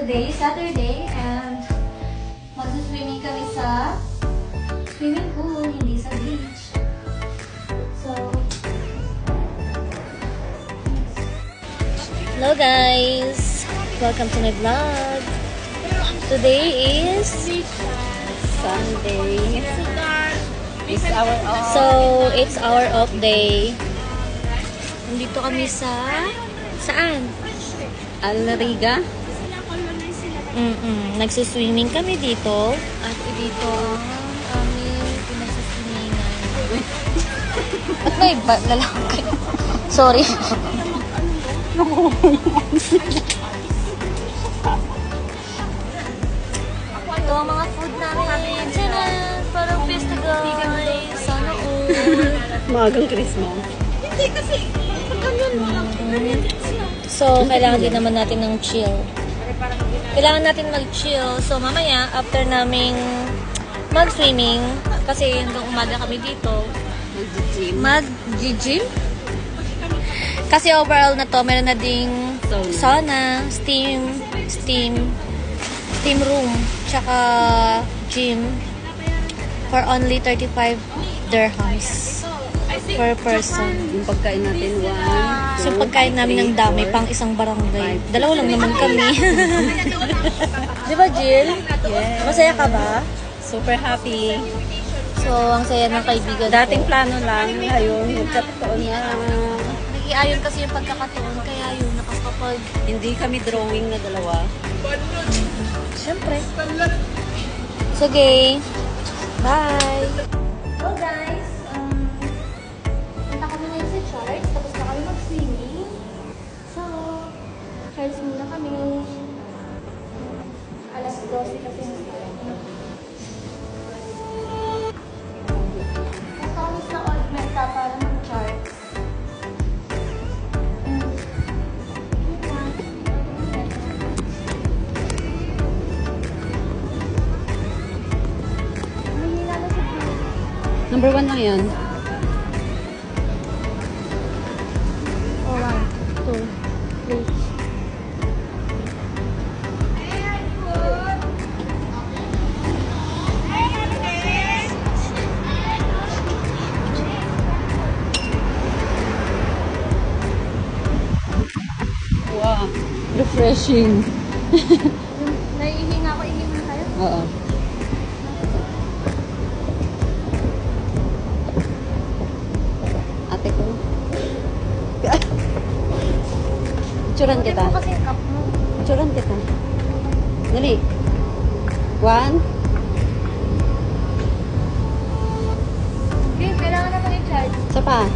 Today is Saturday and mag-swimming kami sa swimming pool, hindi sa beach. So, hello guys! Welcome to my vlog. Today is Sunday. It's our off. So, it's our off day. Nandito kami sa... Saan? Alariga. Nagsiswimming kami dito. At dito ang aming pinasaswimmingan. Ba't may lalaki? Sorry. Ito ang mga food namin. Tiyan! Parang pista guys. Sana all. Maagang Christmas. So, kailangan din naman natin ng chill. Kailangan natin mag-chill. So, mamaya, after naming mag-swimming, kasi hanggang umaga kami dito, mag-gym. Kasi overall na to, meron na ding sauna, steam room, tsaka gym for only 35 dirhams per person. Yung pagkain natin, So, pagkain namin ng dami, pang isang barangay. Dalawa lang naman kami. Di ba, Jill? Yes. Masaya ka ba? Super happy. So, ang saya ng kaibigan Dating ko. plano lang, ngayon, magkatotoo na. Nag-iayon kasi yung pagkakataon, kaya yun, nakakapag... Hindi kami drawing na dalawa. Siyempre. Sige. Bye! Hello guys! Punta kami ngayon sa church, tapos na kami mag-swimming. So, church muna kami. Alas 12 kasi yung start. Punta kami sa Old Meta para mag-church. Number 1 lang yan. 1, 2, 3. Wow. Refreshing. Naihinga ako, ihinga tayo. Oo. Ate ko. Picturean kita. Ito kasi yung cup mo. Picturean kita. Dali. 1. Babe, kailangan naman i-charge. Isa pa.